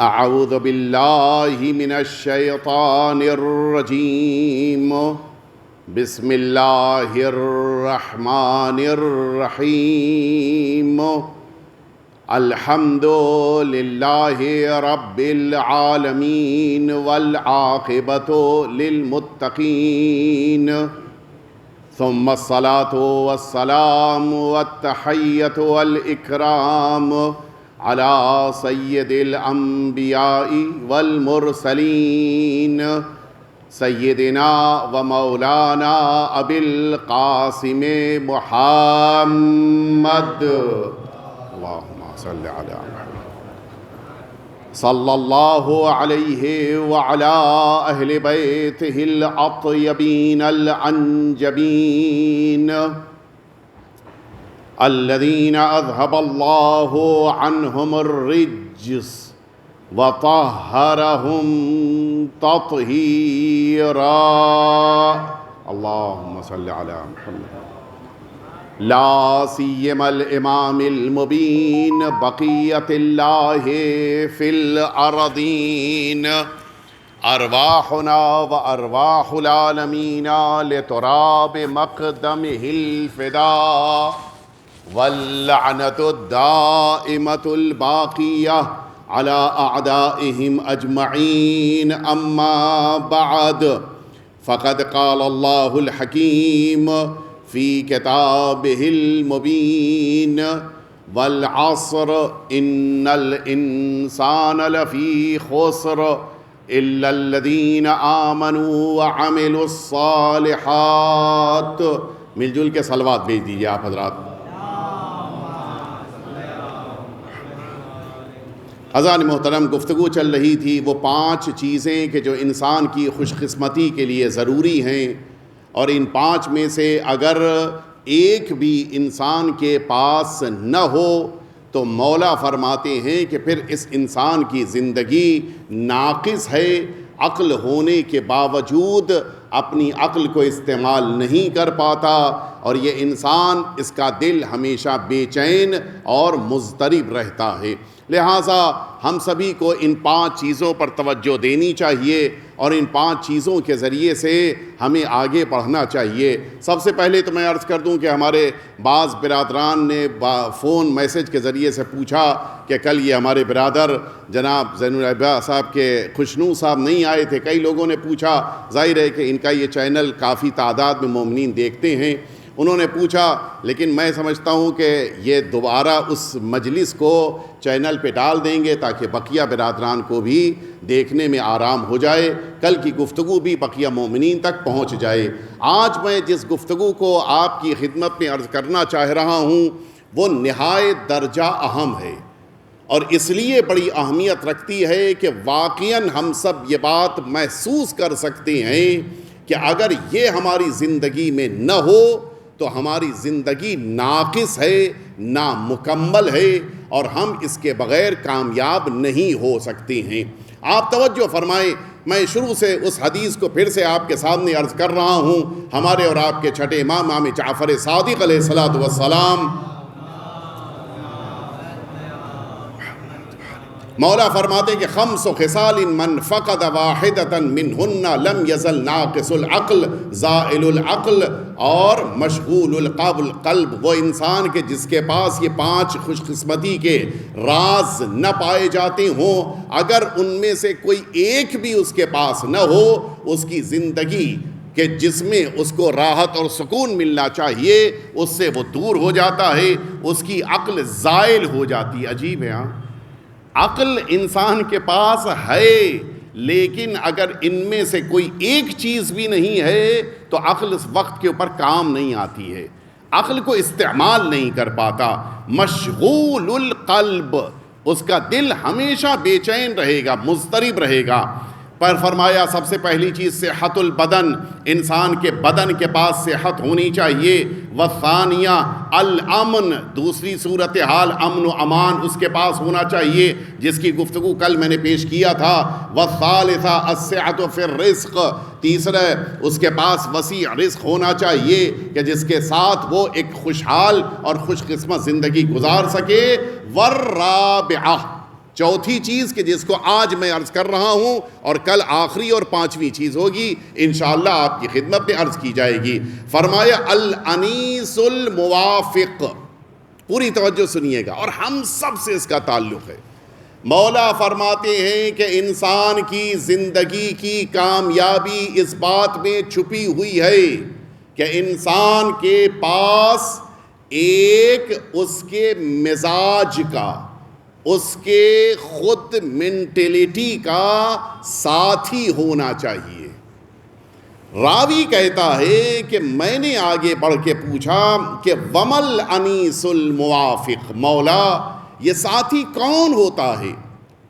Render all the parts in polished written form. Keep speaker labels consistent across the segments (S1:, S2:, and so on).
S1: اعوذ باللہ من الشیطان الرجیم بسم اللہ الرحمن الرحیم الحمد للہ رب العالمین والعاقبۃ للمتقین ثم الصلاة والسلام والتحیۃ والاکرام علی سید الانبیاء والمرسلین سیدنا و مولانا ابی القاسم محمد اللہم صلی علی محمد صلی اللہ علیہ وعلی اہل بیتہ الاطیبین الانجبین الذین اذهب اللہ عنہم الرجس وطہرہم تطہیرا اللہم صلی علی محمد لا سیما الامام المبین بقیت اللہ فی الارضین ارواحنا و ارواح العالمین لتراب مقدمہ الفداء واللعنة الدائمة الباقية على أعدائهم أجمعين أما بعد فقد قال الله الحكيم في كتابه المبين والعصر إن الإنسان لفي خسر إلا الذين آمنوا وعملوا الصالحات مل جل کے صلوات بھیج دیجئے آپ حضرات۔ اذان محترم، گفتگو چل رہی تھی وہ 5 چیزیں کہ جو انسان کی خوش قسمتی کے لیے ضروری ہیں، اور ان 5 میں سے اگر ایک بھی انسان کے پاس نہ ہو تو مولا فرماتے ہیں کہ پھر اس انسان کی زندگی ناقص ہے، عقل ہونے کے باوجود اپنی عقل کو استعمال نہیں کر پاتا، اور یہ انسان اس کا دل ہمیشہ بے چین اور مضطرب رہتا ہے۔ لہٰذا ہم سبھی کو ان 5 چیزوں پر توجہ دینی چاہیے، اور ان 5 چیزوں کے ذریعے سے ہمیں آگے بڑھنا چاہیے۔ سب سے پہلے تو میں عرض کر دوں کہ ہمارے بعض برادران نے فون میسج کے ذریعے سے پوچھا کہ کل یہ ہمارے برادر جناب زین العبا صاحب کے خوشنو صاحب نہیں آئے تھے۔ کئی لوگوں نے پوچھا، ظاہر ہے کہ ان کا یہ چینل کافی تعداد میں مومنین دیکھتے ہیں، انہوں نے پوچھا، لیکن میں سمجھتا ہوں کہ یہ دوبارہ اس مجلس کو چینل پہ ڈال دیں گے تاکہ بقیہ برادران کو بھی دیکھنے میں آرام ہو جائے، کل کی گفتگو بھی بقیہ مومنین تک پہنچ جائے۔ آج میں جس گفتگو کو آپ کی خدمت میں عرض کرنا چاہ رہا ہوں وہ نہایت درجہ اہم ہے، اور اس لیے بڑی اہمیت رکھتی ہے کہ واقعاً ہم سب یہ بات محسوس کر سکتے ہیں کہ اگر یہ ہماری زندگی میں نہ ہو تو ہماری زندگی ناقص ہے، نامکمل ہے، اور ہم اس کے بغیر کامیاب نہیں ہو سکتے ہیں۔ آپ توجہ فرمائیں، میں شروع سے اس حدیث کو پھر سے آپ کے سامنے عرض کر رہا ہوں، ہمارے اور آپ کے چھٹے امام امام جعفر صادق علیہ السلام مولا فرماتے کہ 5 خصال من فقد واحدة منہن لم یزل ناقص العقل زائل العقل اور مشغول القلب، وہ انسان کے جس کے پاس یہ 5 خوش قسمتی کے راز نہ پائے جاتے ہوں، اگر ان میں سے کوئی ایک بھی اس کے پاس نہ ہو، اس کی زندگی کہ جس میں اس کو راحت اور سکون ملنا چاہیے اس سے وہ دور ہو جاتا ہے، اس کی عقل زائل ہو جاتی ہے۔ عجیب ہے، ہاں، عقل انسان کے پاس ہے، لیکن اگر ان میں سے کوئی ایک چیز بھی نہیں ہے تو عقل اس وقت کے اوپر کام نہیں آتی ہے، عقل کو استعمال نہیں کر پاتا۔ مشغول القلب، اس کا دل ہمیشہ بے چین رہے گا، مضطرب رہے گا۔ پر فرمایا سب سے پہلی چیز صحت البدن، انسان کے بدن کے پاس صحت ہونی چاہیے۔ والثانیہ الامن، دوسری صورتحال امن و امان اس کے پاس ہونا چاہیے، جس کی گفتگو کل میں نے پیش کیا تھا۔ والثالثہ السعۃ فی الرزق، تیسرا اس کے پاس وسیع رزق ہونا چاہیے کہ جس کے ساتھ وہ ایک خوشحال اور خوش قسمت زندگی گزار سکے۔ والرابعہ، چوتھی چیز کہ جس کو آج میں عرض کر رہا ہوں اور کل آخری اور پانچویں چیز ہوگی انشاءاللہ آپ کی خدمت میں عرض کی جائے گی. فرمایا الانیس الموافق. پوری توجہ سنیے گا اور ہم سب سے اس کا تعلق ہے. مولا فرماتے ہیں کہ انسان کی زندگی کی کامیابی اس بات میں چھپی ہوئی ہے کہ انسان کے پاس ایک اس کے مزاج کا، اس کے خود مینٹیلیٹی کا ساتھی ہونا چاہیے. راوی کہتا ہے کہ میں نے آگے بڑھ کے پوچھا کہ ومل انیس الموافق، مولا یہ ساتھی کون ہوتا ہے؟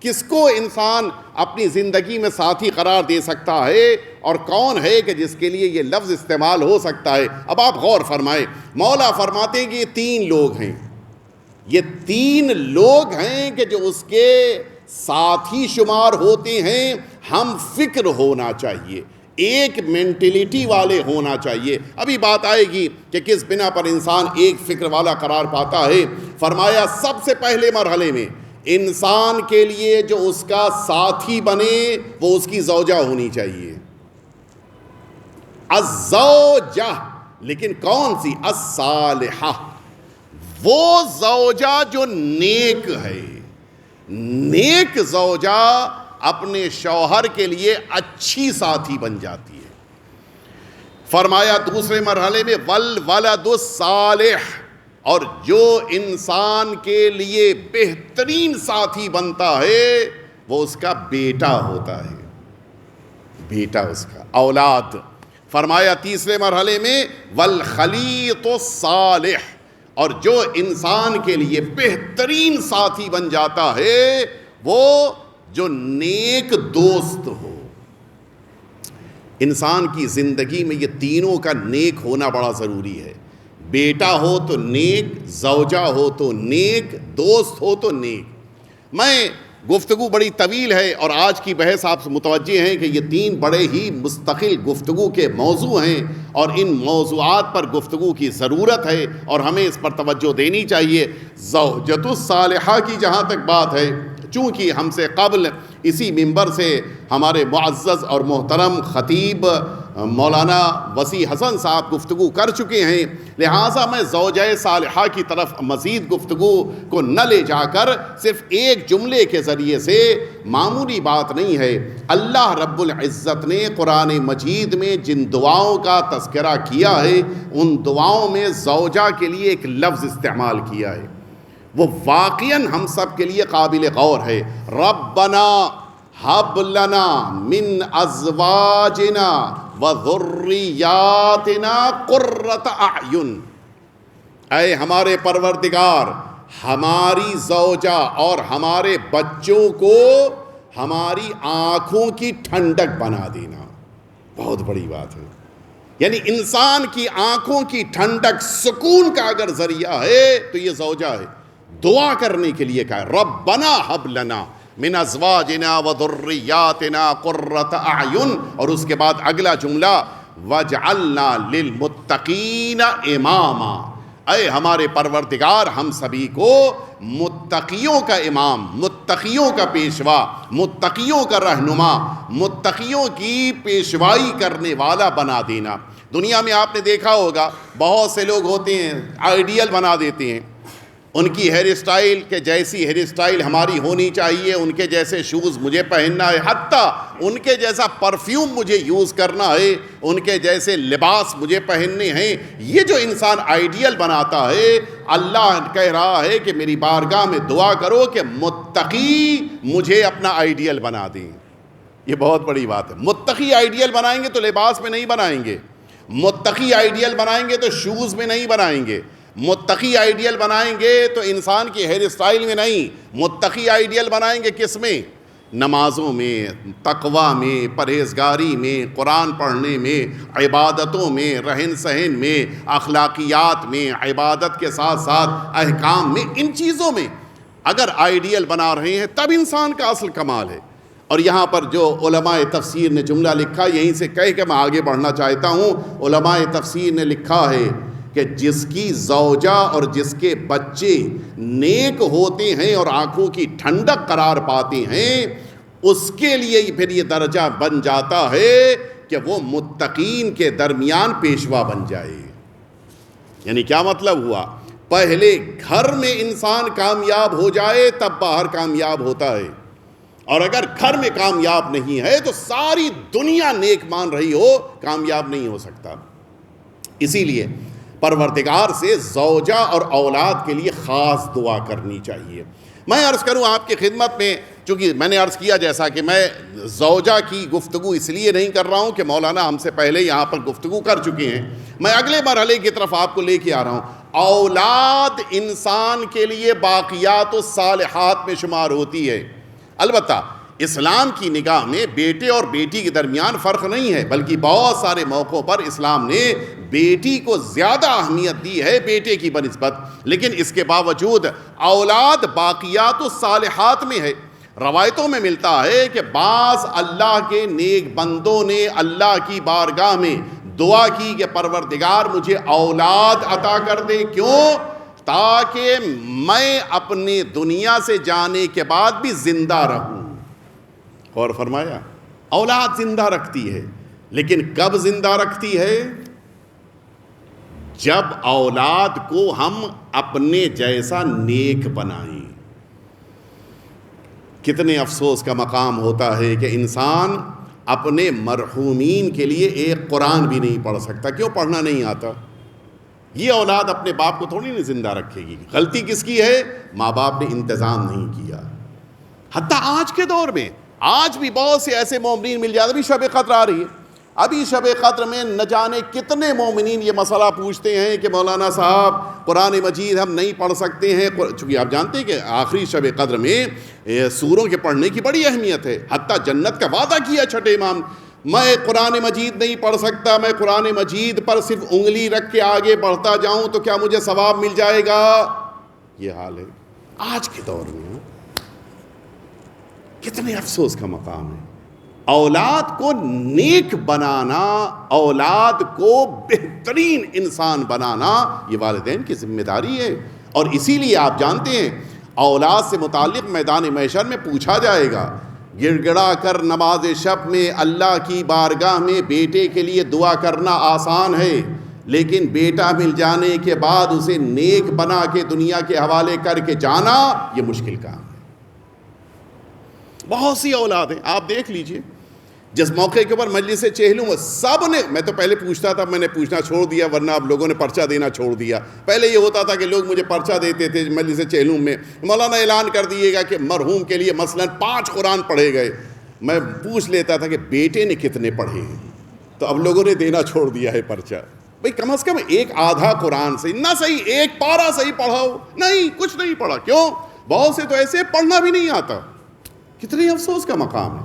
S1: کس کو انسان اپنی زندگی میں ساتھی قرار دے سکتا ہے اور کون ہے کہ جس کے لیے یہ لفظ استعمال ہو سکتا ہے؟ اب آپ غور فرمائیں. مولا فرماتے ہیں کہ یہ تین لوگ ہیں، یہ تین لوگ ہیں کہ جو اس کے ساتھی شمار ہوتے ہیں. ہم فکر ہونا چاہیے، ایک مینٹیلیٹی والے ہونا چاہیے. ابھی بات آئے گی کہ کس بنا پر انسان ایک فکر والا قرار پاتا ہے. فرمایا سب سے پہلے مرحلے میں انسان کے لیے جو اس کا ساتھی بنے وہ اس کی زوجہ ہونی چاہیے. الزوجہ، لیکن کون سی؟ الصالحہ، وہ زوجہ جو نیک ہے. نیک زوجہ اپنے شوہر کے لیے اچھی ساتھی بن جاتی ہے. فرمایا دوسرے مرحلے میں والولد الصالح، اور جو انسان کے لیے بہترین ساتھی بنتا ہے وہ اس کا بیٹا ہوتا ہے، بیٹا اس کا اولاد. فرمایا تیسرے مرحلے میں والخلیط الصالح، اور جو انسان کے لیے بہترین ساتھی بن جاتا ہے وہ جو نیک دوست ہو. انسان کی زندگی میں یہ تینوں کا نیک ہونا بڑا ضروری ہے. بیٹا ہو تو نیک، زوجہ ہو تو نیک، دوست ہو تو نیک. میں گفتگو بڑی طویل ہے اور آج کی بحث آپ سے متوجہ ہیں کہ یہ تین بڑے ہی مستقل گفتگو کے موضوع ہیں اور ان موضوعات پر گفتگو کی ضرورت ہے اور ہمیں اس پر توجہ دینی چاہیے. زوجۃ الصالحہ کی جہاں تک بات ہے، چونکہ ہم سے قبل اسی منبر سے ہمارے معزز اور محترم خطیب مولانا وسیع حسن صاحب گفتگو کر چکے ہیں، لہٰذا میں زوجہ صالحہ کی طرف مزید گفتگو کو نہ لے جا کر صرف ایک جملے کے ذریعے سے، معمولی بات نہیں ہے، اللہ رب العزت نے قرآن مجید میں جن دعاؤں کا تذکرہ کیا ہے ان دعاؤں میں زوجہ کے لیے ایک لفظ استعمال کیا ہے، وہ واقعاً ہم سب کے لیے قابل غور ہے. ربنا ہب لنا من ازواجنا وذریاتنا قرۃ اعین، اے ہمارے پروردگار ہماری زوجہ اور ہمارے بچوں کو ہماری آنکھوں کی ٹھنڈک بنا دینا. بہت بڑی بات ہے. یعنی انسان کی آنکھوں کی ٹھنڈک، سکون کا اگر ذریعہ ہے تو یہ زوجہ ہے. دعا کرنے کے لیے کہا ربنا ہب لنا من ازواجنا وذریاتنا قرۃ اعین، اور اس کے بعد اگلا جملہ وجعلنا للمتقین اماما، اے ہمارے پروردگار ہم سبھی کو متقیوں کا امام، متقیوں کا پیشوا، متقیوں کا رہنما، متقیوں کی پیشوائی کرنے والا بنا دینا. دنیا میں آپ نے دیکھا ہوگا بہت سے لوگ ہوتے ہیں آئیڈیل بنا دیتے ہیں، ان کی ہیئر اسٹائل کے جیسی ہیئر اسٹائل ہماری ہونی چاہیے، ان کے جیسے شوز مجھے پہننا ہے، حتیٰ ان کے جیسا پرفیوم مجھے یوز کرنا ہے، ان کے جیسے لباس مجھے پہننے ہیں. یہ جو انسان آئیڈیل بناتا ہے، اللہ کہہ رہا ہے کہ میری بارگاہ میں دعا کرو کہ متقی مجھے اپنا آئیڈیل بنا دیں. یہ بہت بڑی بات ہے. متقی آئیڈیل بنائیں گے تو لباس میں نہیں بنائیں گے، متقی آئیڈیل بنائیں گے تو شوز میں نہیں بنائیں گے، متقی آئیڈیل بنائیں گے تو انسان کی ہیئر اسٹائل میں نہیں، متقی آئیڈیل بنائیں گے کس میں؟ نمازوں میں، تقوی میں، پرہیزگاری میں، قرآن پڑھنے میں، عبادتوں میں، رہن سہن میں، اخلاقیات میں، عبادت کے ساتھ ساتھ احکام میں، ان چیزوں میں اگر آئیڈیل بنا رہے ہیں تب انسان کا اصل کمال ہے. اور یہاں پر جو علماء تفسیر نے جملہ لکھا، یہیں سے کہہ کے میں آگے بڑھنا چاہتا ہوں. علماء تفسیر نے لکھا ہے کہ جس کی زوجہ اور جس کے بچے نیک ہوتے ہیں اور آنکھوں کی ٹھنڈک قرار پاتے ہیں، اس کے لیے پھر یہ درجہ بن جاتا ہے کہ وہ متقین کے درمیان پیشوا بن جائے۔ یعنی کیا مطلب ہوا؟ پہلے گھر میں انسان کامیاب ہو جائے تب باہر کامیاب ہوتا ہے، اور اگر گھر میں کامیاب نہیں ہے تو ساری دنیا نیک مان رہی ہو کامیاب نہیں ہو سکتا۔ اسی لیے پروردگار سے زوجہ اور اولاد کے لیے خاص دعا کرنی چاہیے۔ میں عرض کروں آپ کی خدمت میں، چونکہ میں نے عرض کیا جیسا کہ میں زوجہ کی گفتگو اس لیے نہیں کر رہا ہوں کہ مولانا ہم سے پہلے یہاں پر گفتگو کر چکے ہیں، میں اگلے مرحلے کی طرف آپ کو لے کے آ رہا ہوں۔ اولاد انسان کے لیے باقیات الصالحات میں شمار ہوتی ہے۔ البتہ اسلام کی نگاہ میں بیٹے اور بیٹی کے درمیان فرق نہیں ہے، بلکہ بہت سارے موقعوں پر اسلام نے بیٹی کو زیادہ اہمیت دی ہے بیٹے کی بنسبت، لیکن اس کے باوجود اولاد باقیات الصالحات میں ہے۔ روایتوں میں ملتا ہے کہ بعض اللہ کے نیک بندوں نے اللہ کی بارگاہ میں دعا کی کہ پروردگار مجھے اولاد عطا کر دے، کیوں؟ تاکہ میں اپنے دنیا سے جانے کے بعد بھی زندہ رہوں۔ اور فرمایا اولاد زندہ رکھتی ہے، لیکن کب زندہ رکھتی ہے؟ جب اولاد کو ہم اپنے جیسا نیک بنائیں۔ کتنے افسوس کا مقام ہوتا ہے کہ انسان اپنے مرحومین کے لیے ایک قرآن بھی نہیں پڑھ سکتا۔ کیوں؟ پڑھنا نہیں آتا۔ یہ اولاد اپنے باپ کو تھوڑی نہیں زندہ رکھے گی۔ غلطی کس کی ہے؟ ماں باپ نے انتظام نہیں کیا۔ حتیٰ آج کے دور میں آج بھی بہت سے ایسے مومنین مل جاتے، ابھی شب قدر آ رہی ہے، ابھی شب قدر میں نہ جانے کتنے مومنین یہ مسئلہ پوچھتے ہیں کہ مولانا صاحب قرآن مجید ہم نہیں پڑھ سکتے ہیں، چونکہ آپ جانتے ہیں کہ آخری شب قدر میں سوروں کے پڑھنے کی بڑی اہمیت ہے۔ حتیٰ جنت کا وعدہ کیا چھٹے امام، میں قرآن مجید نہیں پڑھ سکتا، میں قرآن مجید پر صرف انگلی رکھ کے آگے بڑھتا جاؤں تو کیا مجھے ثواب مل جائے گا؟ یہ حال ہے آج کے دور میں۔ کتنے افسوس کا مقام ہے۔ اولاد کو نیک بنانا، اولاد کو بہترین انسان بنانا، یہ والدین کی ذمہ داری ہے۔ اور اسی لیے آپ جانتے ہیں اولاد سے متعلق میدان محشر میں پوچھا جائے گا، گڑ گڑا کر نماز شب میں اللہ کی بارگاہ میں بیٹے کے لیے دعا کرنا آسان ہے، لیکن بیٹا مل جانے کے بعد اسے نیک بنا کے دنیا کے حوالے کر کے جانا یہ مشکل کام ہے۔ بہت سی اولاد ہیں، آپ دیکھ لیجئے، جس موقع کے اوپر مجلس چہلوں میں سب نے، میں تو پہلے پوچھتا تھا، میں نے پوچھنا چھوڑ دیا، ورنہ اب لوگوں نے پرچہ دینا چھوڑ دیا۔ پہلے یہ ہوتا تھا کہ لوگ مجھے پرچہ دیتے تھے مجلس چہلوں میں، مولانا اعلان کر دیے گا کہ مرحوم کے لیے مثلاً 5 قرآن پڑھے گئے۔ میں پوچھ لیتا تھا کہ بیٹے نے کتنے پڑھے ہیں، تو اب لوگوں نے دینا چھوڑ دیا ہے پرچہ۔ بھئی کم از کم ایک آدھا قرآن سے نہ صحیح ایک پارہ صحیح پڑھاؤ، نہیں کچھ نہیں پڑھا۔ کیوں؟ بہت سے تو ایسے پڑھنا بھی نہیں آتا۔ کتنے افسوس کا مقام ہے۔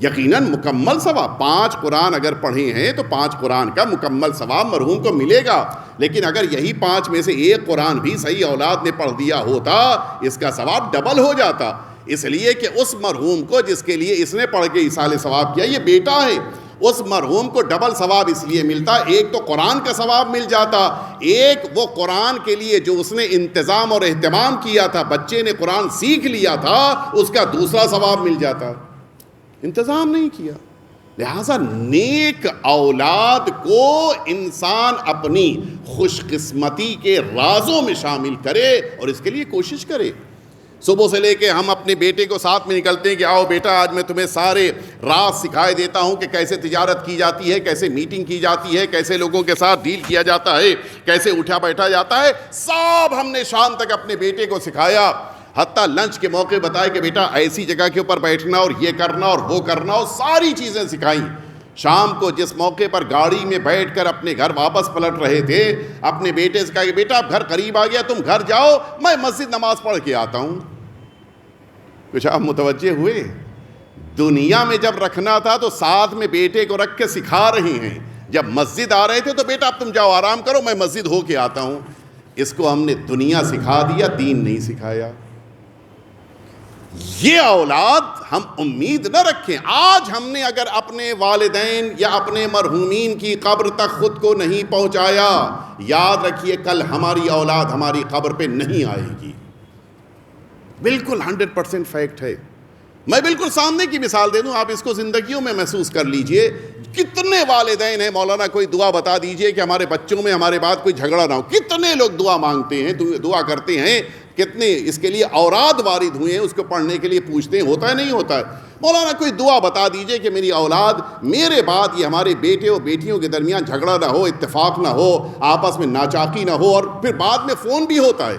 S1: یقیناً مکمل ثواب 5 قرآن اگر پڑھے ہیں تو 5 قرآن کا مکمل ثواب مرحوم کو ملے گا، لیکن اگر یہی 5 میں سے ایک قرآن بھی صحیح اولاد نے پڑھ دیا ہوتا اس کا ثواب ڈبل ہو جاتا۔ اس لیے کہ اس مرحوم کو جس کے لیے اس نے پڑھ کے ایصال ثواب کیا یہ بیٹا ہے، اس مرحوم کو ڈبل ثواب اس لیے ملتا، ایک تو قرآن کا ثواب مل جاتا، ایک وہ قرآن کے لیے جو اس نے انتظام اور اہتمام کیا تھا، بچے نے قرآن سیکھ لیا تھا، اس کا دوسرا ثواب مل جاتا۔ انتظام نہیں کیا۔ لہٰذا نیک اولاد کو انسان اپنی خوش قسمتی کے رازوں میں شامل کرے اور اس کے لیے کوشش کرے۔ صبح سے لے کے ہم اپنے بیٹے کو ساتھ میں نکلتے ہیں کہ آؤ بیٹا آج میں تمہیں سارے راز سکھائے دیتا ہوں کہ کیسے تجارت کی جاتی ہے، کیسے میٹنگ کی جاتی ہے، کیسے لوگوں کے ساتھ ڈیل کیا جاتا ہے، کیسے اٹھا بیٹھا جاتا ہے، سب ہم نے شام تک اپنے بیٹے کو سکھایا۔ حتیٰ لنچ کے موقع بتائے کہ بیٹا ایسی جگہ کے اوپر بیٹھنا اور یہ کرنا اور وہ کرنا، اور ساری چیزیں سکھائیں۔ شام کو جس موقع پر گاڑی میں بیٹھ کر اپنے گھر واپس پلٹ رہے تھے، اپنے بیٹے سے کہا کہ بیٹا اب گھر قریب آ گیا، تم گھر جاؤ، میں مسجد نماز پڑھ کے آتا ہوں۔ کچھ آپ متوجہ ہوئے؟ دنیا میں جب رکھنا تھا تو ساتھ میں بیٹے کو رکھ کے سکھا رہی ہیں، جب مسجد آ رہے تھے تو بیٹا اب تم جاؤ آرام کرو، میں مسجد ہو کے آتا ہوں۔ اس کو ہم نے دنیا سکھا دیا، دین نہیں سکھایا۔ یہ اولاد ہم امید نہ رکھیں. آج ہم نے اگر اپنے والدین یا اپنے مرحومین کی قبر تک خود کو نہیں پہنچایا, یاد رکھیے کل ہماری اولاد ہماری قبر پہ نہیں آئے گی. بالکل 100% فیکٹ ہے. میں بالکل سامنے کی مثال دے دوں, آپ اس کو زندگیوں میں محسوس کر لیجئے. کتنے والدین ہیں, مولانا کوئی دعا بتا دیجئے کہ ہمارے بچوں میں ہمارے بعد کوئی جھگڑا نہ ہو. کتنے لوگ دعا مانگتے ہیں, دعا کرتے ہیں, کتنے اس کے لیے اوراد وارد ہوئے ہیں, اس کو پڑھنے کے لیے پوچھتے ہیں, ہوتا ہے نہیں ہوتا ہے. مولانا کوئی دعا بتا دیجئے کہ میری اولاد میرے بعد یہ ہمارے بیٹے اور بیٹیوں کے درمیان جھگڑا نہ ہو, اتفاق نہ ہو, آپس میں ناچاقی نہ ہو. اور پھر بعد میں فون بھی ہوتا ہے.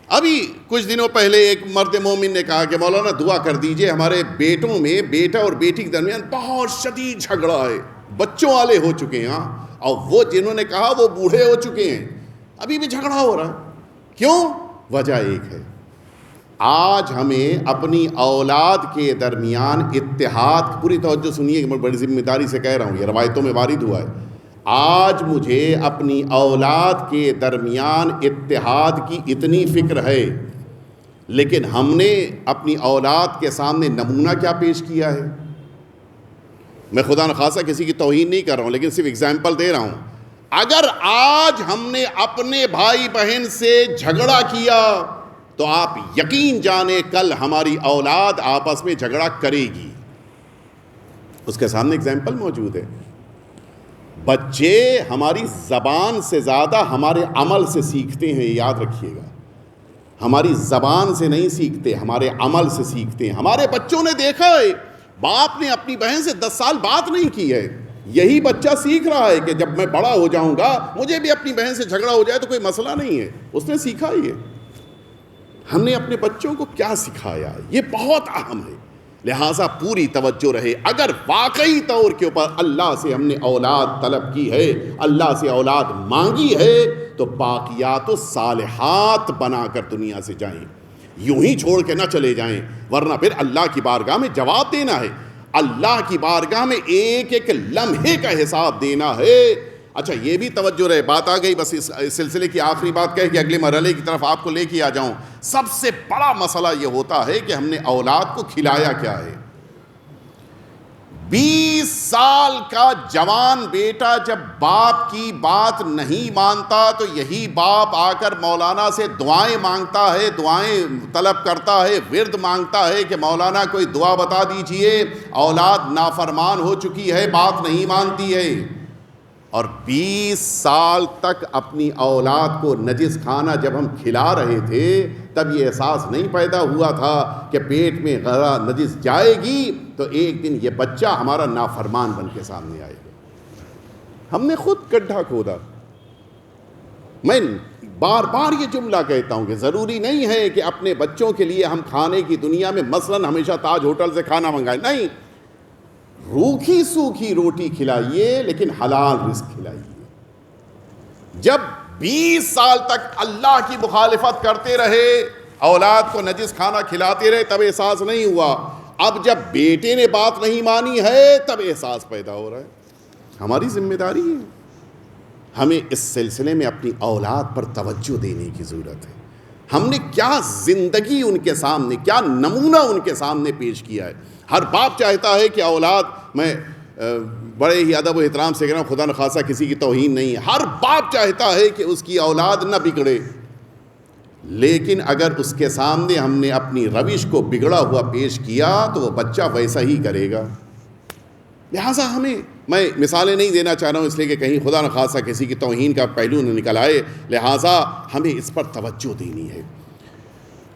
S1: ابھی کچھ دنوں پہلے ایک مرد مومن نے کہا کہ مولانا دعا کر دیجئے, ہمارے بیٹوں میں بیٹا اور بیٹی کے درمیان بہت شدید جھگڑا ہے, بچوں والے ہو چکے ہیں, اور وہ جنہوں نے کہا وہ بوڑھے ہو چکے ہیں, ابھی بھی جھگڑا ہو رہا ہے. کیوں؟ وجہ ایک ہے, آج ہمیں اپنی اولاد کے درمیان اتحاد, پوری توجہ سنیے, میں بڑی ذمہ داری سے کہہ رہا ہوں, یہ روایتوں میں وارد ہوا ہے. آج مجھے اپنی اولاد کے درمیان اتحاد کی اتنی فکر ہے, لیکن ہم نے اپنی اولاد کے سامنے نمونہ کیا پیش کیا ہے. میں خدا نخواستہ کسی کی توہین نہیں کر رہا ہوں, لیکن صرف اگزامپل دے رہا ہوں. اگر آج ہم نے اپنے بھائی بہن سے جھگڑا کیا تو آپ یقین جانیں کل ہماری اولاد آپس میں جھگڑا کرے گی. اس کے سامنے اگزامپل موجود ہے. بچے ہماری زبان سے زیادہ ہمارے عمل سے سیکھتے ہیں, یاد رکھیے گا. ہماری زبان سے نہیں سیکھتے, ہمارے عمل سے سیکھتے ہیں. ہمارے بچوں نے دیکھا ہے باپ نے اپنی بہن سے 10 سال بات نہیں کی ہے, یہی بچہ سیکھ رہا ہے کہ جب میں بڑا ہو جاؤں گا مجھے بھی اپنی بہن سے جھگڑا ہو جائے تو کوئی مسئلہ نہیں ہے. اس نے سیکھا ہی ہے. ہم نے اپنے بچوں کو کیا سکھایا, یہ بہت اہم ہے. لہٰذا پوری توجہ رہے. اگر واقعی طور کے اوپر اللہ سے ہم نے اولاد طلب کی ہے, اللہ سے اولاد مانگی ہے, تو باقیات و صالحات بنا کر دنیا سے جائیں, یوں ہی چھوڑ کے نہ چلے جائیں, ورنہ پھر اللہ کی بارگاہ میں جواب دینا ہے. اللہ کی بارگاہ میں ایک ایک لمحے کا حساب دینا ہے. اچھا یہ بھی توجہ رہے, بات آ گئی, بس اس سلسلے کی آخری بات کہہ کہ اگلے مرحلے کی طرف آپ کو لے کے آ جاؤں. سب سے بڑا مسئلہ یہ ہوتا ہے کہ ہم نے اولاد کو کھلایا کیا ہے. 20 سال کا جوان بیٹا جب باپ کی بات نہیں مانتا تو یہی باپ آ کر مولانا سے دعائیں مانگتا ہے, دعائیں طلب کرتا ہے, ورد مانگتا ہے کہ مولانا کوئی دعا بتا دیجئے, اولاد نافرمان ہو چکی ہے, بات نہیں مانتی ہے. اور 20 سال تک اپنی اولاد کو نجس کھانا جب ہم کھلا رہے تھے تب یہ احساس نہیں پیدا ہوا تھا کہ پیٹ میں غذا نجس جائے گی تو ایک دن یہ بچہ ہمارا نافرمان بن کے سامنے آئے گا. ہم نے خود گڈھا کھودا. میں بار بار یہ جملہ کہتا ہوں کہ ضروری نہیں ہے کہ اپنے بچوں کے لیے ہم کھانے کی دنیا میں مثلاً ہمیشہ تاج ہوٹل سے کھانا منگائیں, نہیں, روکھی سوکھی روٹی کھلائیے لیکن حلال رزق کھلائیے. جب 20 سال تک اللہ کی مخالفت کرتے رہے, اولاد کو نجس کھانا کھلاتے رہے, تب احساس نہیں ہوا. اب جب بیٹے نے بات نہیں مانی ہے تب احساس پیدا ہو رہا ہے. ہماری ذمہ داری ہے, ہمیں اس سلسلے میں اپنی اولاد پر توجہ دینے کی ضرورت ہے. ہم نے کیا زندگی ان کے سامنے, کیا نمونہ ان کے سامنے پیش کیا ہے. ہر باپ چاہتا ہے کہ اولاد, میں بڑے ہی ادب و احترام سے کہہ رہا ہوں, خدا نخواستہ کسی کی توہین نہیں ہے, ہر باپ چاہتا ہے کہ اس کی اولاد نہ بگڑے, لیکن اگر اس کے سامنے ہم نے اپنی روش کو بگڑا ہوا پیش کیا تو وہ بچہ ویسا ہی کرے گا. لہٰذا ہمیں, میں مثالیں نہیں دینا چاہ رہا ہوں اس لیے کہ کہیں خدا نخواستہ کسی کی توہین کا پہلو نہ نکل آئے, لہٰذا ہمیں اس پر توجہ دینی ہے.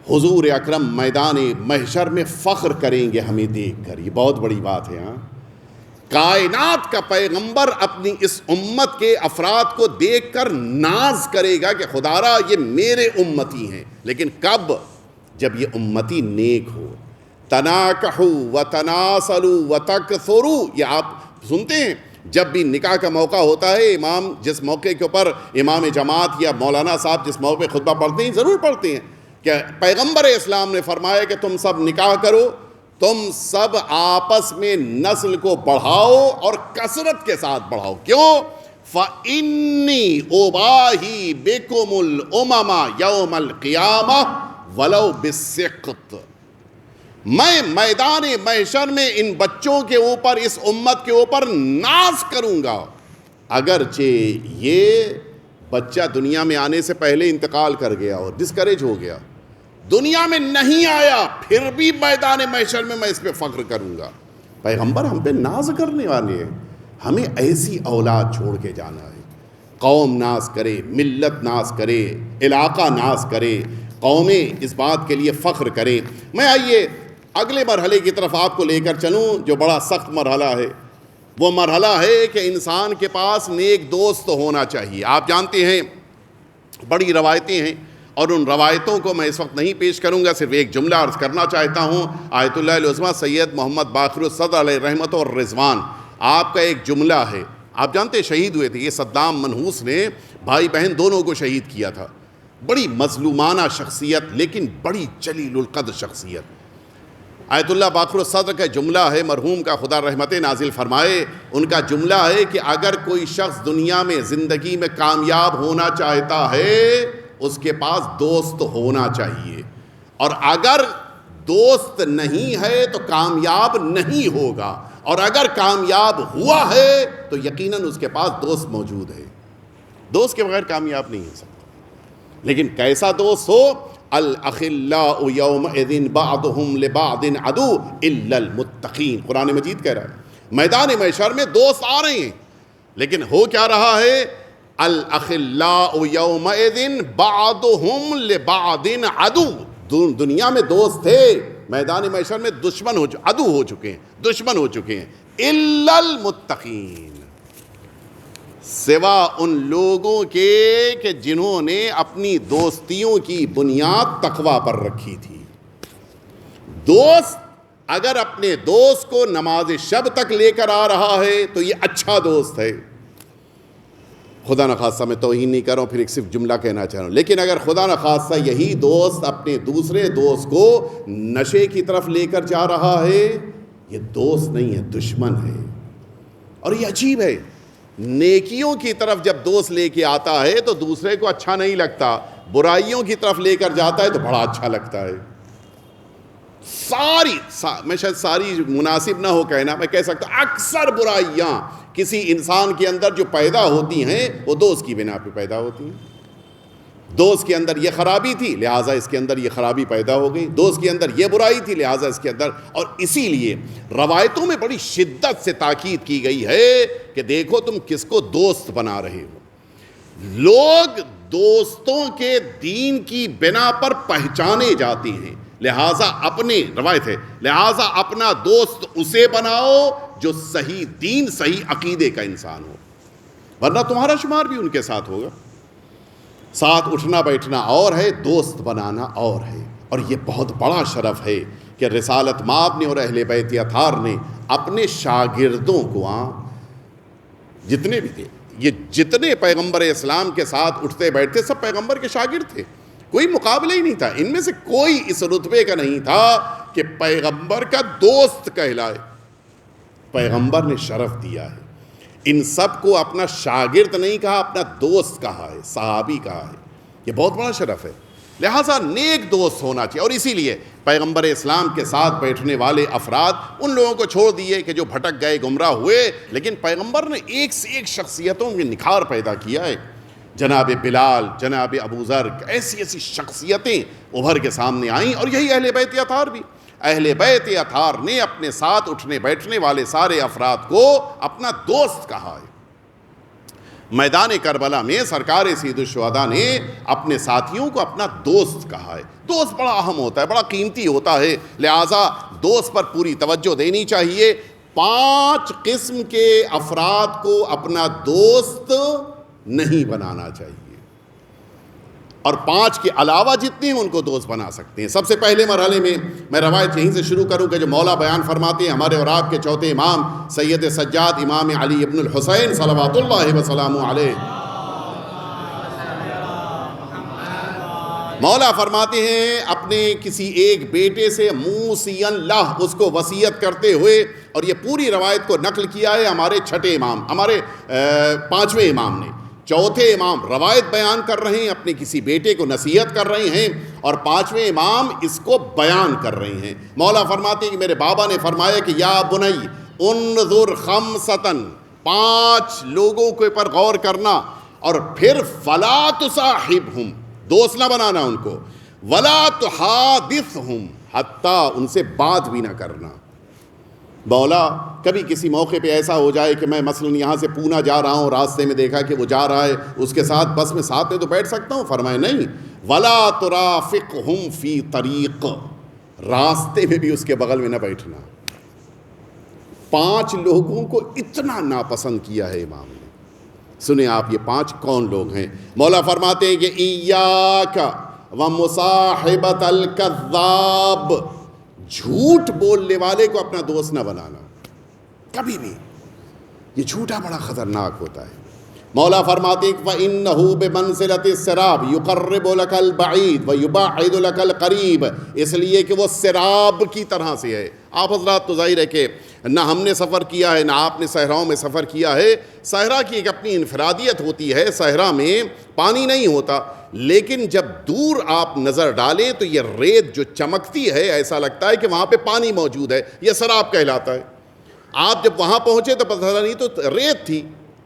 S1: حضور اکرم میدان محشر میں فخر کریں گے ہمیں دیکھ کر, یہ بہت بڑی بات ہے. کائنات کا پیغمبر اپنی اس امت کے افراد کو دیکھ کر ناز کرے گا کہ خدارا یہ میرے امتی ہیں, لیکن کب؟ جب یہ امتی نیک ہو. تناکحوا وتناسلوا وتکثروا, یہ آپ سنتے ہیں جب بھی نکاح کا موقع ہوتا ہے, امام جس موقع کے اوپر امام جماعت یا مولانا صاحب جس موقع پہ خطبہ پڑھتے ہیں, ضرور پڑھتے ہیں کہ پیغمبر اسلام نے فرمایا کہ تم سب نکاح کرو, تم سب آپس میں نسل کو بڑھاؤ اور کثرت کے ساتھ بڑھاؤ. کیوں؟ فَإِنِّي أُبَاهِي بِكُمُ الْأُمَمَ يَوْمَ الْقِيَامَةِ وَلَوْ بِالسِّقْطِ. میں میدان محشر میں ان بچوں کے اوپر، اس امت کے اوپر ناز کروں گا، اگرچہ یہ بچہ دنیا میں آنے سے پہلے انتقال کر گیا اور ڈسکریج ہو گیا، دنیا میں نہیں آیا، پھر بھی میدان محشر میں اس پہ فخر کروں گا۔ پیغمبر ہم پہ ناز کرنے والے ہیں، ہمیں ایسی اولاد چھوڑ کے جانا ہے۔ قوم ناز کرے، ملت ناز کرے، علاقہ ناز کرے، قومیں اس بات کے لیے فخر کریں۔ میں آئیے اگلے مرحلے کی طرف آپ کو لے کر چلوں جو بڑا سخت مرحلہ ہے۔ وہ مرحلہ ہے کہ انسان کے پاس نیک دوست ہونا چاہیے۔ آپ جانتے ہیں بڑی روایتیں ہیں، اور ان روایتوں کو میں اس وقت نہیں پیش کروں گا، صرف ایک جملہ عرض کرنا چاہتا ہوں۔ آیت اللہ العظمیٰ سید محمد باقر الصدر علیہ رحمت اور رضوان، آپ کا ایک جملہ ہے۔ آپ جانتے ہیں شہید ہوئے تھے، یہ صدام منحوس نے بھائی بہن دونوں کو شہید کیا تھا۔ بڑی مظلومانہ شخصیت، لیکن بڑی جلیل القدر شخصیت۔ آیت اللہ باقر الصدر کا جملہ ہے، مرحوم کا خدا رحمت نازل فرمائے، ان کا جملہ ہے کہ اگر کوئی شخص دنیا میں زندگی میں کامیاب ہونا چاہتا ہے، اس کے پاس دوست ہونا چاہیے، اور اگر دوست نہیں ہے تو کامیاب نہیں ہوگا، اور اگر کامیاب ہوا ہے تو یقیناً اس کے پاس دوست موجود ہے۔ دوست کے بغیر کامیاب نہیں ہو سکتا، لیکن کیسا دوست ہو؟ الاخلاء یومئذ بعضهم لبعض عدو الا المتقین، قرآن مجید کہہ رہا ہے۔ میدان محشر میں دوست آ رہے ہیں، لیکن ہو کیا رہا ہے؟ الاخلاء یومئذ بعضهم لبعض عدو، دنیا میں دوست تھے، میدان محشر میں عدو ہو چکے ہیں، دشمن ہو چکے ہیں۔ الا المتقین، سوا ان لوگوں کے کہ جنہوں نے اپنی دوستیوں کی بنیاد تقوی پر رکھی تھی۔ دوست اگر اپنے دوست کو نماز شب تک لے کر آ رہا ہے تو یہ اچھا دوست ہے۔ خدا نخواستہ میں توہین نہیں کر رہا ہوں، پھر ایک صرف جملہ کہنا چاہ رہا ہوں، لیکن اگر خدا نخواستہ یہی دوست اپنے دوسرے دوست کو نشے کی طرف لے کر جا رہا ہے، یہ دوست نہیں ہے، دشمن ہے۔ اور یہ عجیب ہے، نیکیوں کی طرف جب دوست لے کے آتا ہے تو دوسرے کو اچھا نہیں لگتا، برائیوں کی طرف لے کر جاتا ہے تو بڑا اچھا لگتا ہے۔ میں شاید ساری مناسب نہ ہو کہنا، میں کہہ سکتا اکثر برائیاں کسی انسان کے اندر جو پیدا ہوتی ہیں وہ دوست کی بنا پہ پیدا ہوتی ہیں۔ دوست کے اندر یہ خرابی تھی، لہٰذا اس کے اندر یہ خرابی پیدا ہو گئی، دوست کے اندر یہ برائی تھی، لہٰذا اس کے اندر، اور اسی لیے روایتوں میں بڑی شدت سے تاکید کی گئی ہے کہ دیکھو تم کس کو دوست بنا رہے ہو۔ لوگ دوستوں کے دین کی بنا پر پہچانے جاتے ہیں، لہٰذا اپنے روایت ہے، لہٰذا اپنا دوست اسے بناؤ جو صحیح دین، صحیح عقیدے کا انسان ہو، ورنہ تمہارا شمار بھی ان کے ساتھ ہوگا۔ ساتھ اٹھنا بیٹھنا اور ہے، دوست بنانا اور ہے، اور یہ بہت بڑا شرف ہے کہ رسالت مآب نے اور اہل بیت اطہار نے اپنے شاگردوں کو جتنے بھی تھے، یہ جتنے پیغمبر اسلام کے ساتھ اٹھتے بیٹھتے سب پیغمبر کے شاگرد تھے، کوئی مقابلہ ہی نہیں تھا، ان میں سے کوئی اس رتبے کا نہیں تھا کہ پیغمبر کا دوست کہلائے۔ پیغمبر نے شرف دیا ہے، ان سب کو اپنا شاگرد نہیں کہا، اپنا دوست کہا ہے، صحابی کہا ہے، یہ بہت بڑا شرف ہے۔ لہٰذا نیک دوست ہونا چاہیے، اور اسی لیے پیغمبر اسلام کے ساتھ بیٹھنے والے افراد ان لوگوں کو چھوڑ دیے کہ جو بھٹک گئے، گمراہ ہوئے، لیکن پیغمبر نے ایک سے ایک شخصیتوں میں نکھار پیدا کیا ہے۔ جناب بلال، جناب ابو ذر، ایسی ایسی شخصیتیں ابھر کے سامنے آئیں، اور یہی اہل بیت اطہار بھی۔ اہل بیت اطہار نے اپنے ساتھ اٹھنے بیٹھنے والے سارے افراد کو اپنا دوست کہا ہے۔ میدان کربلا میں سرکار سید الشہداء نے اپنے ساتھیوں کو اپنا دوست کہا ہے۔ دوست بڑا اہم ہوتا ہے، بڑا قیمتی ہوتا ہے، لہٰذا دوست پر پوری توجہ دینی چاہیے۔ 5 قسم کے افراد کو اپنا دوست نہیں بنانا چاہیے، اور 5 کے علاوہ جتنے ہیں ان کو دوست بنا سکتے ہیں۔ سب سے پہلے مرحلے میں روایت یہیں سے شروع کروں کہ جو مولا بیان فرماتے ہیں، ہمارے اور آپ کے چوتھے امام سید سجاد امام علی ابن الحسین صلوات اللہ وسلامہ علیہ، مولا فرماتے ہیں اپنے کسی ایک بیٹے سے موصیًا لہ، اس کو وصیت کرتے ہوئے، اور یہ پوری روایت کو نقل کیا ہے ہمارے چھٹے امام، ہمارے 5ویں امام نے۔ چوتھے امام روایت بیان کر رہے ہیں، اپنے کسی بیٹے کو نصیحت کر رہے ہیں، اور پانچویں امام اس کو بیان کر رہے ہیں۔ مولا فرماتے ہیں کہ میرے بابا نے فرمایا کہ یا بنی انظر خمسطن، 5 لوگوں کے پر غور کرنا، اور پھر فلا تصاحبہم، دوست نہ بنانا ان کو، ولا تحادثہم، حتیٰ ان سے بات بھی نہ کرنا۔ مولا کبھی کسی موقع پہ ایسا ہو جائے کہ میں مثلا یہاں سے پونا جا رہا ہوں، راستے میں دیکھا کہ وہ جا رہا ہے، اس کے ساتھ بس میں ساتھ میں تو بیٹھ سکتا ہوں؟ فرمائے نہیں، ولا ترافقہم فی طریق، راستے میں بھی اس کے بغل میں نہ بیٹھنا۔ 5 لوگوں کو اتنا ناپسند کیا ہے امام نے۔ سنیں آپ یہ 5 کون لوگ ہیں؟ مولا فرماتے ہیں کہ ایاک ومصاحبۃ الکذاب، جھوٹ بولنے والے کو اپنا دوست نہ بنانا کبھی بھی، یہ جھوٹا بڑا خطرناک ہوتا ہے۔ مولا فرماتے ہیں فَإِنَّهُ بِمَنزِلَةِ السِّرَابِ يُقَرِّبُ لَكَ الْبَعِيدَ وَيُبَعِّدُ لَكَ الْقَرِيبَ، اس لیے کہ وہ سراب کی طرح سے ہے۔ آپ حضرات تو ظاہر ہے کہ نہ ہم نے سفر کیا ہے، نہ آپ نے صحراؤں میں سفر کیا ہے۔ صحرا کی ایک اپنی انفرادیت ہوتی ہے، صحرا میں پانی نہیں ہوتا، لیکن جب دور آپ نظر ڈالیں تو یہ ریت جو چمکتی ہے ایسا لگتا ہے کہ وہاں پہ پانی موجود ہے، یہ سراب کہلاتا ہے۔ آپ جب وہاں پہنچے تو پتہ نہیں تو ریت تھی،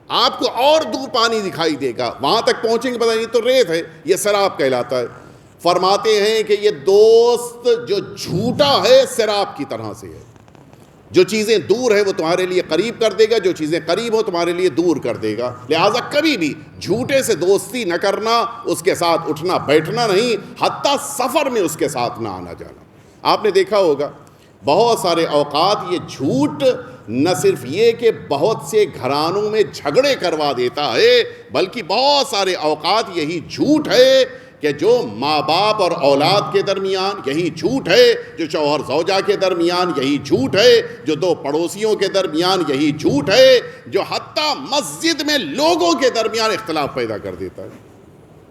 S1: آپ کو اور دور پانی دکھائی دے گا، وہاں تک پہنچیں گے پتہ نہیں تو ریت ہے، یہ سراب کہلاتا ہے۔ فرماتے ہیں کہ یہ دوست جو جھوٹا ہے سراب کی طرح سے ہے، جو چیزیں دور ہے وہ تمہارے لیے قریب کر دے گا، جو چیزیں قریب ہو تمہارے لیے دور کر دے گا۔ لہٰذا کبھی بھی جھوٹے سے دوستی نہ کرنا، اس کے ساتھ اٹھنا بیٹھنا نہیں، حتیٰ سفر میں اس کے ساتھ نہ آنا جانا۔ آپ نے دیکھا ہوگا بہت سارے اوقات یہ جھوٹ نہ صرف یہ کہ بہت سے گھرانوں میں جھگڑے کروا دیتا ہے، بلکہ بہت سارے اوقات یہی جھوٹ ہے کہ جو ماں باپ اور اولاد کے درمیان، یہی جھوٹ ہے جو شوہر زوجہ کے درمیان، یہی جھوٹ ہے جو 2 پڑوسیوں کے درمیان، یہی جھوٹ ہے جو حتیٰ مسجد میں لوگوں کے درمیان اختلاف پیدا کر دیتا ہے۔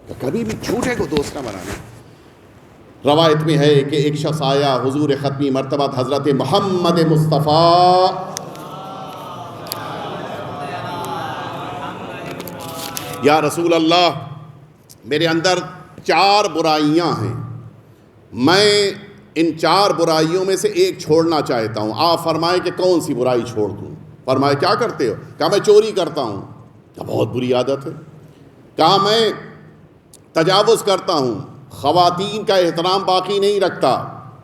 S1: تو کبھی بھی جھوٹے کو دوست نہ بنانا۔ روایت میں ہے کہ ایک شخص آیا حضور ختمی مرتبہ حضرت محمد مصطفیٰ یا رسول اللہ، میرے اندر 4 برائیاں ہیں، میں ان 4 برائیوں میں سے ایک چھوڑنا چاہتا ہوں۔ آپ فرمائیں کہ کون سی برائی چھوڑ دوں؟ فرمائے کیا کرتے ہو؟ کہا میں چوری کرتا ہوں۔ کہا بہت بری عادت ہے۔ کہا میں تجاوز کرتا ہوں، خواتین کا احترام باقی نہیں رکھتا،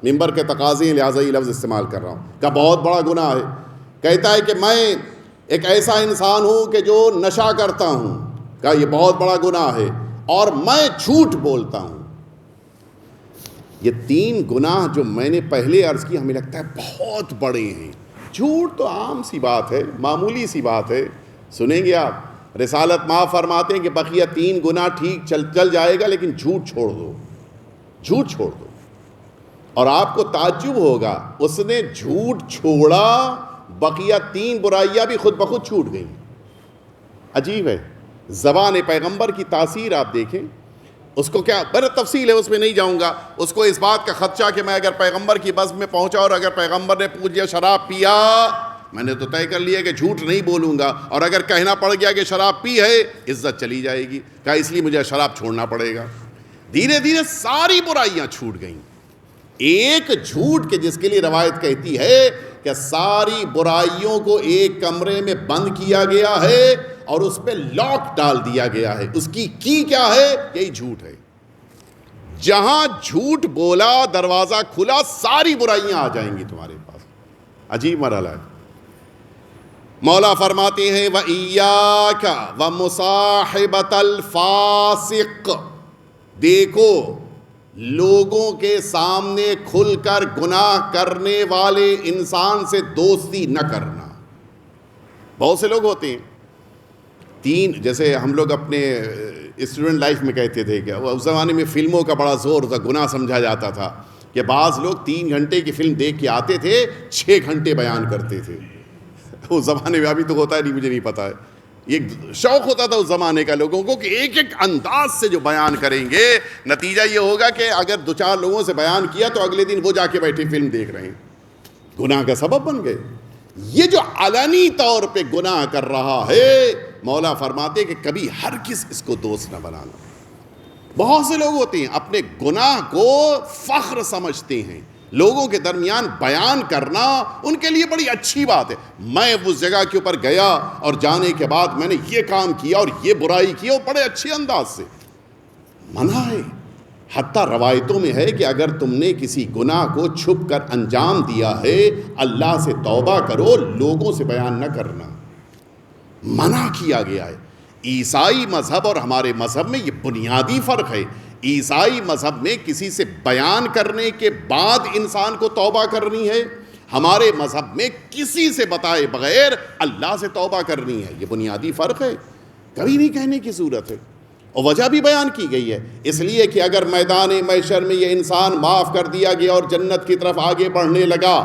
S1: ممبر کے تقاضے ہیں لہٰذا یہ لفظ استعمال کر رہا ہوں۔ کہا بہت بڑا گناہ ہے۔ کہتا ہے کہ میں ایک ایسا انسان ہوں کہ جو نشہ کرتا ہوں۔ کہا یہ بہت بڑا گناہ ہے، اور میں جھوٹ بولتا ہوں۔ یہ 3 گناہ جو میں نے پہلے عرض کی ہمیں لگتا ہے بہت بڑے ہیں۔ جھوٹ تو عام سی بات ہے، معمولی سی بات ہے۔ سنیں گے آپ رسالت ماں فرماتے ہیں کہ بقیہ 3 گناہ ٹھیک چل جائے گا، لیکن جھوٹ چھوڑ دو، جھوٹ چھوڑ دو۔ اور آپ کو تعجب ہوگا اس نے جھوٹ چھوڑا، بقیہ 3 برائیاں بھی خود بخود چھوٹ گئیں۔ عجیب ہے، زبان پیغمبر کی تاثیر آپ دیکھیں۔ اس کو کیا بڑا تفصیل ہے، اس میں نہیں جاؤں گا۔ اس کو اس بات کا خدشہ کہ میں اگر پیغمبر کی بزم میں پہنچا اور اگر پیغمبر نے پوچھ لیا شراب پیا، میں نے تو طے کر لیا کہ جھوٹ نہیں بولوں گا، اور اگر کہنا پڑ گیا کہ شراب پی ہے عزت چلی جائے گی۔ کہا اس لیے مجھے شراب چھوڑنا پڑے گا۔ دھیرے دھیرے ساری برائیاں چھوٹ گئیں۔ ایک جھوٹ کہ جس کے لیے روایت کہتی ہے کہ ساری برائیوں کو ایک کمرے میں بند کیا گیا ہے اور اس پہ لاک ڈال دیا گیا ہے، اس کی کیا ہے؟ یہی جھوٹ ہے۔ جہاں جھوٹ بولا دروازہ کھلا، ساری برائیاں آ جائیں گی تمہارے پاس۔ عجیب مرحلہ ہے۔ مولا فرماتے ہیں وَإِيَّاكَ وَمُصَاحِبَةَ الْفَاسِقِ، دیکھو لوگوں کے سامنے کھل کر گناہ کرنے والے انسان سے دوستی نہ کرنا۔ بہت سے لوگ ہوتے ہیں 3، جیسے ہم لوگ اپنے اسٹوڈنٹ لائف میں کہتے تھے کہ اس زمانے میں فلموں کا بڑا زور تھا، گناہ سمجھا جاتا تھا کہ بعض لوگ 3 گھنٹے کی فلم دیکھ کے آتے تھے، 6 گھنٹے بیان کرتے تھے۔ اس زمانے میں ابھی تو ہوتا ہے نہیں، مجھے نہیں پتا ہے، ایک شوق ہوتا تھا اس زمانے کا لوگوں کو کہ ایک ایک انداز سے جو بیان کریں گے، نتیجہ یہ ہوگا کہ اگر 2-4 لوگوں سے بیان کیا تو اگلے دن وہ جا کے بیٹھے فلم دیکھ رہے ہیں، گناہ کا سبب بن گئے۔ یہ جو علنی طور پہ گناہ کر رہا ہے مولا فرماتے کہ کبھی ہرگز اس کو دوست نہ بنانا۔ بہت سے لوگ ہوتے ہیں اپنے گناہ کو فخر سمجھتے ہیں، لوگوں کے درمیان بیان کرنا ان کے لیے بڑی اچھی بات ہے۔ میں اس جگہ کے اوپر گیا اور جانے کے بعد میں نے یہ کام کیا اور یہ برائی کی، وہ بڑے اچھے انداز سے منع ہے۔ حتیٰ روایتوں میں ہے کہ اگر تم نے کسی گناہ کو چھپ کر انجام دیا ہے، اللہ سے توبہ کرو، لوگوں سے بیان نہ کرنا، منع کیا گیا ہے۔ عیسائی مذہب اور ہمارے مذہب میں یہ بنیادی فرق ہے۔ عیسائی مذہب میں کسی سے بیان کرنے کے بعد انسان کو توبہ کرنی ہے، ہمارے مذہب میں کسی سے بتائے بغیر اللہ سے توبہ کرنی ہے۔ یہ بنیادی فرق ہے، کبھی نہیں کہنے کی صورت ہے، اور وجہ بھی بیان کی گئی ہے، اس لیے کہ اگر میدان محشر میں یہ انسان معاف کر دیا گیا اور جنت کی طرف آگے بڑھنے لگا،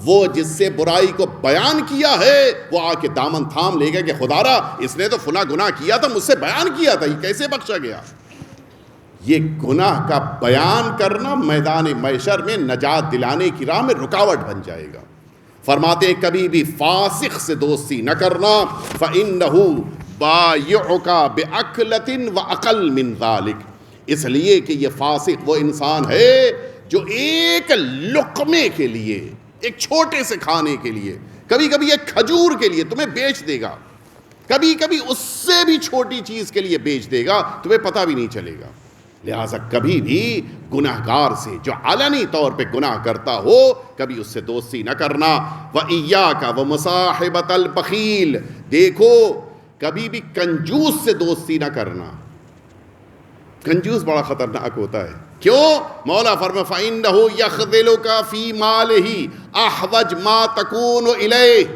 S1: وہ جس سے برائی کو بیان کیا ہے وہ آ کے دامن تھام لے گا کہ خدا را اس نے تو فلاں گناہ کیا تھا، مجھ سے بیان کیا تھا، یہ کیسے بخشا گیا؟ یہ گناہ کا بیان کرنا میدان محشر میں نجات دلانے کی راہ میں رکاوٹ بن جائے گا۔ فرماتے ہیں کبھی بھی فاسق سے دوستی نہ کرنا، فَإِنَّهُ بَائِعُكَ بِأَكْلَةٍ وَأَقَلْ مِنْ ذَلِكَ، اس لیے کہ یہ فاسق وہ انسان ہے جو ایک لقمے کے لیے، ایک چھوٹے سے کھانے کے لیے، کبھی کبھی ایک کھجور کے لیے تمہیں بیچ دے گا، کبھی کبھی اس سے بھی چھوٹی چیز کے لیے بیچ دے گا، تمہیں پتہ بھی نہیں چلے گا۔ لہٰذا کبھی بھی گناہگار سے جو علنی طور پہ گناہ کرتا ہو کبھی اس سے دوستی نہ کرنا۔ وَإِيَّاكَ وَمُصَاحِبَةَ الْبَخِيلِ، دیکھو کبھی بھی کنجوس سے دوستی نہ کرنا، کنجوس بڑا خطرناک ہوتا ہے۔ کیوں؟ مولا فرمائے فَإِنَّهُ يَخْذِلُكَ فِي مَالِهِ أَحْوَجَ مَا تَكُونُ إِلَيْهِ،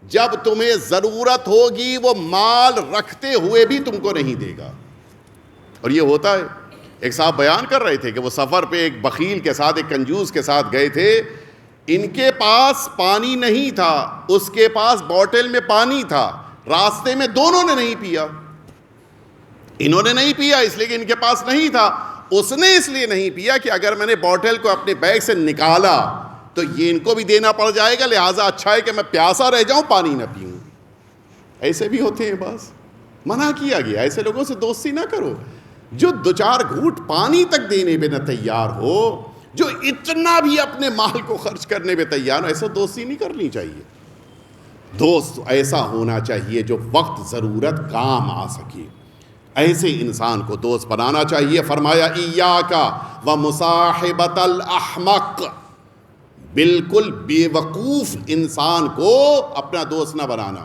S1: جب تمہیں ضرورت ہوگی وہ مال رکھتے ہوئے بھی تم کو نہیں دے گا۔ اور یہ ہوتا ہے، ایک صاحب بیان کر رہے تھے کہ وہ سفر پہ ایک بخیل کے ساتھ، ایک کنجوس کے ساتھ گئے تھے، ان کے پاس پانی نہیں تھا، اس کے پاس بوتل میں پانی تھا، راستے میں دونوں نے نہیں پیا، انہوں نے نہیں پیا اس لیے کہ ان کے پاس نہیں تھا، اس نے اس لیے نہیں پیا کہ اگر میں نے بوتل کو اپنے بیگ سے نکالا تو یہ ان کو بھی دینا پڑ جائے گا، لہٰذا اچھا ہے کہ میں پیاسا رہ جاؤں، پانی نہ پیوں۔ ایسے بھی ہوتے ہیں بعض، منع کیا گیا ایسے لوگوں سے دوستی نہ کرو، جو دو چار گھونٹ پانی تک دینے پہ نہ تیار ہو، جو اتنا بھی اپنے مال کو خرچ کرنے پہ تیار ہو، ایسا دوستی نہیں کرنی چاہیے۔ دوست ایسا ہونا چاہیے جو وقت ضرورت کام آ سکے، ایسے انسان کو دوست بنانا چاہیے۔ فرمایا ایاک ومصاحبۃ الاحمق، بالکل بے وقوف انسان کو اپنا دوست نہ بنانا،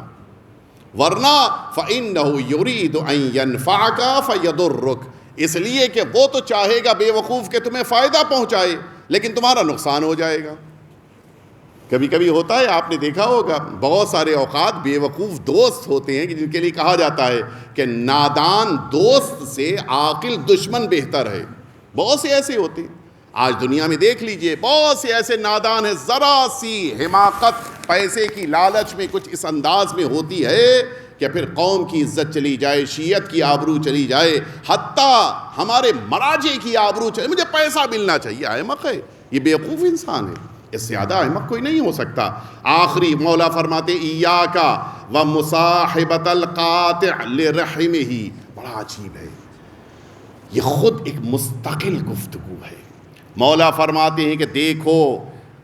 S1: ورنہ فَإِنَّهُ يُرِيدُ أَن يَنْفَعَكَ فَيَضُرُّكَ، اس لیے کہ وہ تو چاہے گا بے وقوف کہ تمہیں فائدہ پہنچائے لیکن تمہارا نقصان ہو جائے گا۔ کبھی کبھی ہوتا ہے، آپ نے دیکھا ہوگا بہت سارے اوقات بے وقوف دوست ہوتے ہیں کہ جن کے لیے کہا جاتا ہے کہ نادان دوست سے عاقل دشمن بہتر ہے، بہت سے ایسے ہوتے ہیں۔ آج دنیا میں دیکھ لیجئے بہت سے ایسے نادان ہیں، ذرا سی حماقت پیسے کی لالچ میں کچھ اس انداز میں ہوتی ہے کہ پھر قوم کی عزت چلی جائے، شیعت کی آبرو چلی جائے، حتیٰ ہمارے مراجع کی آبرو چلی، مجھے پیسہ ملنا چاہیے۔ احمق ہے، یہ بیوقوف انسان ہے، اس سے زیادہ احمق کوئی نہیں ہو سکتا۔ آخری مولا فرماتے ایاک ومصاحبۃ القاطع لرحمہ، بڑا عجیب ہے، یہ خود ایک مستقل گفتگو ہے۔ مولا فرماتے ہیں کہ دیکھو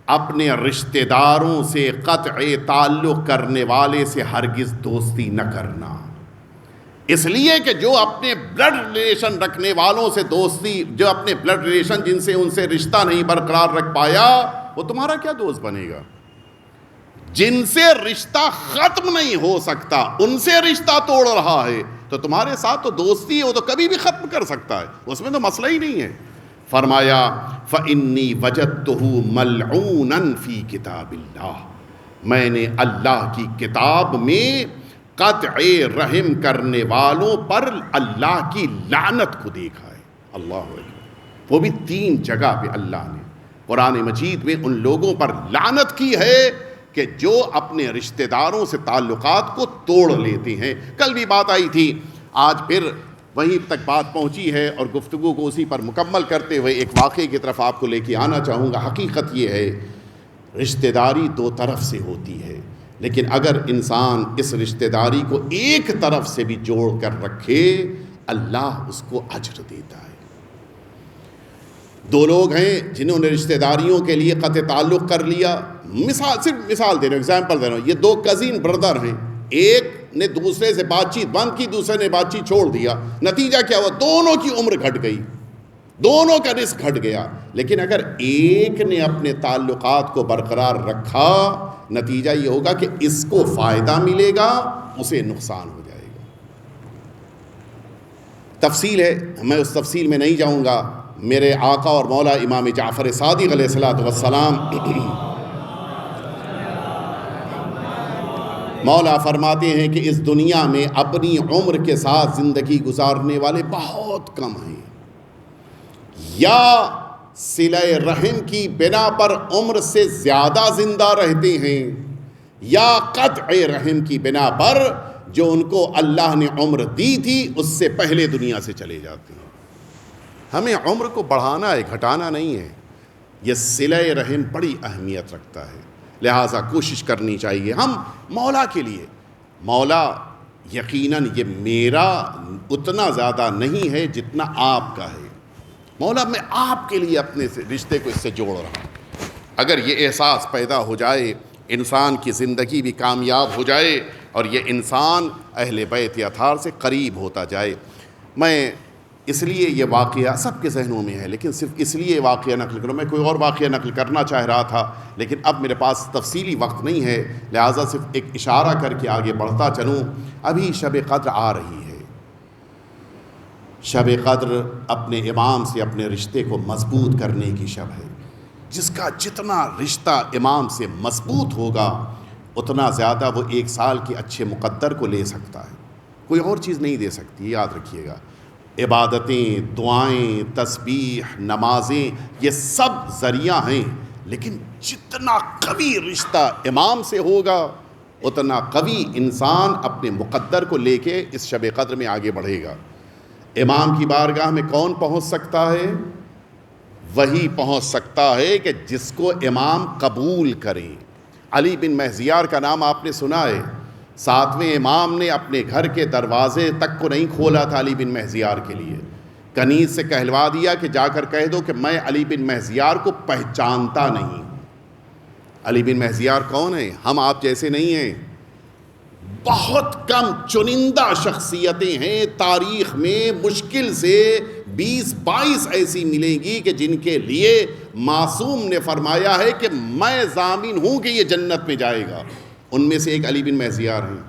S1: اپنے رشتہ داروں سے قطع تعلق کرنے والے سے ہرگز دوستی نہ کرنا، اس لیے کہ جو اپنے بلڈ ریلیشن رکھنے والوں سے دوستی، جو اپنے بلڈ ریلیشن جن سے ان سے رشتہ نہیں برقرار رکھ پایا، وہ تمہارا کیا دوست بنے گا؟ جن سے رشتہ ختم نہیں ہو سکتا ان سے رشتہ توڑ رہا ہے تو تمہارے ساتھ تو دوستی ہے، وہ تو کبھی بھی ختم کر سکتا ہے، اس میں تو مسئلہ ہی نہیں ہے۔ فرمایا فَإِنِّي وَجَدْتُهُ مَلْعُونًا فِي كِتَابِ اللَّهِ، میں نے اللہ کی کتاب میں قطع رحم کرنے والوں پر اللہ کی لعنت کو دیکھا ہے۔ اللہ اکبر، وہ بھی 3 جگہ پہ اللہ نے قرآن مجید میں ان لوگوں پر لعنت کی ہے کہ جو اپنے رشتہ داروں سے تعلقات کو توڑ لیتے ہیں۔ کل بھی بات آئی تھی، آج پھر وہیں تک بات پہنچی ہے اور گفتگو کو اسی پر مکمل کرتے ہوئے ایک واقعے کی طرف آپ کو لے کے آنا چاہوں گا۔ حقیقت یہ ہے رشتہ داری 2 طرف سے ہوتی ہے، لیکن اگر انسان اس رشتہ داری کو ایک طرف سے بھی جوڑ کر رکھے اللہ اس کو اجر دیتا ہے۔ دو لوگ ہیں جنہوں نے رشتہ داریوں کے لیے قطع تعلق کر لیا، صرف مثال دے رہا ہوں، ایگزامپل دے رہا ہوں، یہ دو کزن بردر ہیں، ایک نے دوسرے سے بات چیت بند کی، دوسرے نے بات چیت چھوڑ دیا، نتیجہ کیا ہوا؟ دونوں کی عمر گھٹ گئی، دونوں کا رزق گھٹ گیا۔ لیکن اگر ایک نے اپنے تعلقات کو برقرار رکھا، نتیجہ یہ ہوگا کہ اس کو فائدہ ملے گا، اسے نقصان ہو جائے گا۔ تفصیل ہے، میں اس تفصیل میں نہیں جاؤں گا۔ میرے آقا اور مولا امام جعفر صادق علیہ الصلوۃ والسلام مولا فرماتے ہیں کہ اس دنیا میں اپنی عمر کے ساتھ زندگی گزارنے والے بہت کم ہیں، یا صلہ رحم کی بنا پر عمر سے زیادہ زندہ رہتے ہیں، یا قطع رحم کی بنا پر جو ان کو اللہ نے عمر دی تھی اس سے پہلے دنیا سے چلے جاتے ہیں۔ ہمیں عمر کو بڑھانا ہے، گھٹانا نہیں ہے۔ یہ صلہ رحم بڑی اہمیت رکھتا ہے، لہٰذا کوشش کرنی چاہیے ہم مولا کے لیے۔ مولا یقیناً یہ میرا اتنا زیادہ نہیں ہے جتنا آپ کا ہے، مولا میں آپ کے لیے اپنے رشتے کو اس سے جوڑ رہا ہوں۔ اگر یہ احساس پیدا ہو جائے، انسان کی زندگی بھی کامیاب ہو جائے اور یہ انسان اہل بیت اطہار سے قریب ہوتا جائے۔ میں اس لیے یہ واقعہ سب کے ذہنوں میں ہے، لیکن صرف اس لیے واقعہ نقل کروں، میں کوئی اور واقعہ نقل کرنا چاہ رہا تھا لیکن اب میرے پاس تفصیلی وقت نہیں ہے، لہٰذا صرف ایک اشارہ کر کے آگے بڑھتا چلوں۔ ابھی شب قدر آ رہی ہے، شب قدر اپنے امام سے اپنے رشتے کو مضبوط کرنے کی شب ہے۔ جس کا جتنا رشتہ امام سے مضبوط ہوگا اتنا زیادہ وہ ایک سال کے اچھے مقدر کو لے سکتا ہے، کوئی اور چیز نہیں دے سکتی، یاد رکھیے گا۔ عبادتیں، دعائیں، تسبیح، نمازیں یہ سب ذریعہ ہیں، لیکن جتنا قوی رشتہ امام سے ہوگا اتنا قوی انسان اپنے مقدر کو لے کے اس شب قدر میں آگے بڑھے گا۔ امام کی بارگاہ میں کون پہنچ سکتا ہے؟ وہی پہنچ سکتا ہے کہ جس کو امام قبول کریں۔ علی بن مہزیار کا نام آپ نے سنا ہے، 7ویں امام نے اپنے گھر کے دروازے تک کو نہیں کھولا تھا علی بن مہزیار کے لیے، کنیز سے کہلوا دیا کہ جا کر کہہ دو کہ میں علی بن مہزیار کو پہچانتا نہیں۔ علی بن مہزیار کون ہیں؟ ہم آپ جیسے نہیں ہیں، بہت کم چنندہ شخصیتیں ہیں تاریخ میں، مشکل سے 20-22 ایسی ملیں گی کہ جن کے لیے معصوم نے فرمایا ہے کہ میں ضامن ہوں کہ یہ جنت میں جائے گا۔ ان میں سے ایک علی بن مہزیار ہیں۔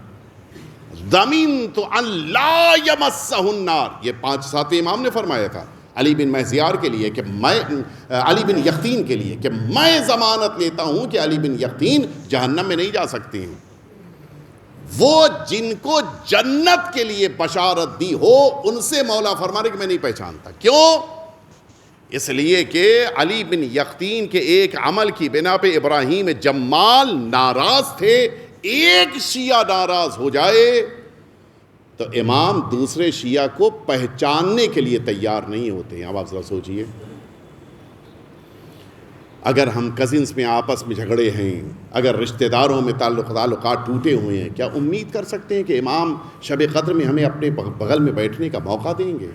S1: ضمنت ان لا یمسہ النار، یہ 5-7 امام نے فرمایا تھا علی بن مہزیار کے لیے کہ میں، علی بن یقطین کے لیے کہ میں ضمانت لیتا ہوں کہ علی بن یقطین جہنم میں نہیں جا سکتے ہیں۔ وہ جن کو جنت کے لیے بشارت دی ہو ان سے مولا فرمانے کہ میں نہیں پہچانتا۔ کیوں؟ اس لیے کہ علی بن یقطین کے ایک عمل کی بنا پہ ابراہیم جمال ناراض تھے۔ ایک شیعہ ناراض ہو جائے تو امام دوسرے شیعہ کو پہچاننے کے لیے تیار نہیں ہوتے ہیں۔ اب آپ ذرا سوچئے، اگر ہم کزنس میں آپس میں جھگڑے ہیں، اگر رشتہ داروں میں تعلقات ٹوٹے ہوئے ہیں، کیا امید کر سکتے ہیں کہ امام شب قدر میں ہمیں اپنے بغل میں بیٹھنے کا موقع دیں گے؟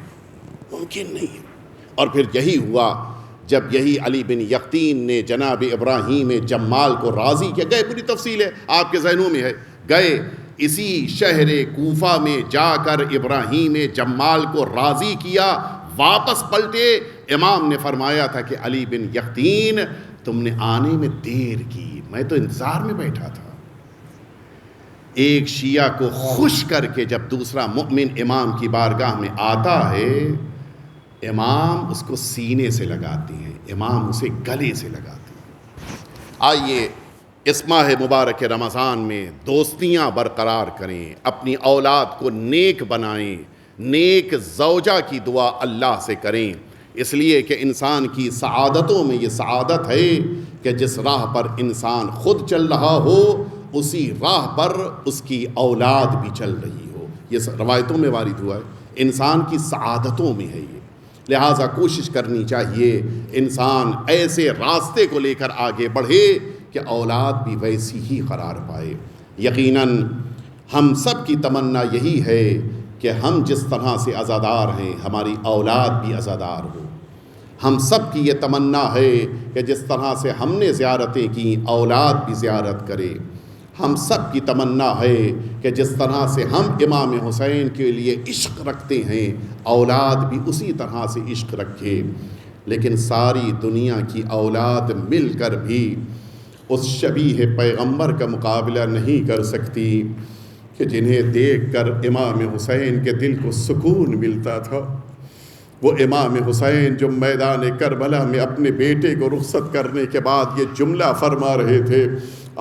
S1: ممکن نہیں ہے۔ اور پھر یہی ہوا جب یہی علی بن یقطین نے جناب ابراہیم جمال کو راضی کیا، گئے، پوری تفصیل ہے آپ کے ذہنوں میں ہے، گئے اسی شہر کوفہ میں جا کر ابراہیم جمال کو راضی کیا، واپس پلٹے۔ امام نے فرمایا تھا کہ علی بن یقطین تم نے آنے میں دیر کی، میں تو انتظار میں بیٹھا تھا۔ ایک شیعہ کو خوش کر کے جب دوسرا مؤمن امام کی بارگاہ میں آتا ہے، امام اس کو سینے سے لگاتے ہیں، امام اسے گلے سے لگاتے ہیں۔ آئیے اس ماہ مبارک رمضان میں دوستیاں برقرار کریں، اپنی اولاد کو نیک بنائیں، نیک زوجہ کی دعا اللہ سے کریں، اس لیے کہ انسان کی سعادتوں میں یہ سعادت ہے کہ جس راہ پر انسان خود چل رہا ہو اسی راہ پر اس کی اولاد بھی چل رہی ہو۔ یہ روایتوں میں وارد ہوا ہے، انسان کی سعادتوں میں ہے یہ، لہٰذا کوشش کرنی چاہیے انسان ایسے راستے کو لے کر آگے بڑھے کہ اولاد بھی ویسی ہی قرار پائے۔ یقیناً ہم سب کی تمنا یہی ہے کہ ہم جس طرح سے عزادار ہیں ہماری اولاد بھی عزادار ہو۔ ہم سب کی یہ تمنا ہے کہ جس طرح سے ہم نے زیارتیں کی اولاد بھی زیارت کرے۔ ہم سب کی تمنا ہے کہ جس طرح سے ہم امام حسین کے لیے عشق رکھتے ہیں اولاد بھی اسی طرح سے عشق رکھے، لیکن ساری دنیا کی اولاد مل کر بھی اس شبیہ پیغمبر کا مقابلہ نہیں کر سکتی کہ جنہیں دیکھ کر امام حسین کے دل کو سکون ملتا تھا۔ وہ امام حسین جو میدان کربلا میں اپنے بیٹے کو رخصت کرنے کے بعد یہ جملہ فرما رہے تھے،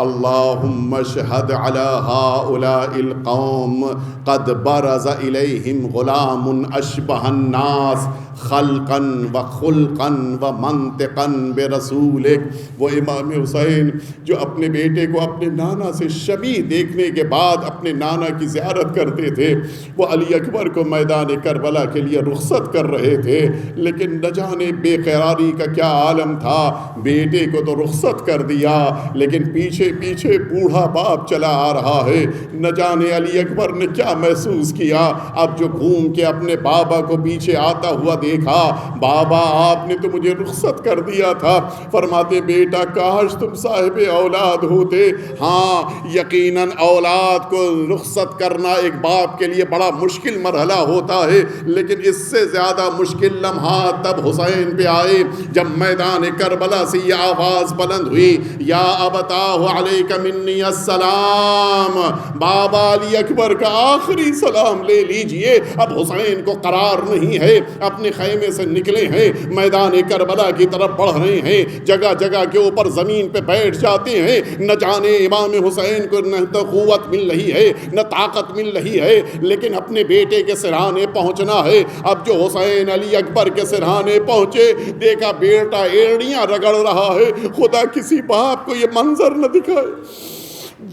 S1: اللہم اشہد علی ہؤلاء القوم قد برز الیہم غلام اشبہ الناس خلقا و خلقا و منطقا برسولک۔ وہ امام حسین جو اپنے بیٹے کو اپنے نانا سے شبیہ دیکھنے کے بعد اپنے نانا کی زیارت کرتے تھے، وہ علی اکبر کو میدان کربلا کے لیے رخصت کر رہے تھے، لیکن نہ جانے بے قراری کا کیا عالم تھا، بیٹے کو تو رخصت کر دیا لیکن پیچھے پیچھے بوڑھا باپ چلا آ رہا ہے۔ نہ جانے علی اکبر نے کیا محسوس کیا اب جو گھوم کے اپنے بابا کو پیچھے آتا ہوا دیکھا، بابا آپ نے تو مجھے رخصت کر دیا تھا۔ فرماتے بیٹا کاش تم صاحب اولاد ہوتے۔ ہاں یقیناً اولاد کو رخصت کرنا ایک باپ کے لیے بڑا مشکل مرحلہ ہوتا ہے، لیکن اس سے زیادہ مشکل لمحات تب حسین پہ آئے جب میدان کربلا سے یہ آواز بلند ہوئی، یا ابتاہ علیک منی السلام، بابا علی اکبر کا آخری سلام لے لیجئے۔ اب حسین کو قرار نہیں ہے، اپنے خیمے سے نکلے ہیں، میدان کربلا کی طرف بڑھ رہے ہیں، جگہ جگہ کے اوپر زمین پہ بیٹھ جاتے ہیں۔ نہ جانے امام حسین کو نہ تو قوت مل رہی ہے نہ طاقت مل رہی ہے، لیکن اپنے بیٹے کے سرہانے پہنچنا ہے۔ اب جو حسین علی اکبر کے سرہانے پہنچے، دیکھا بیٹا ایڑیاں رگڑ رہا ہے۔ خدا کسی باپ کو یہ منظر نہ دکھائے،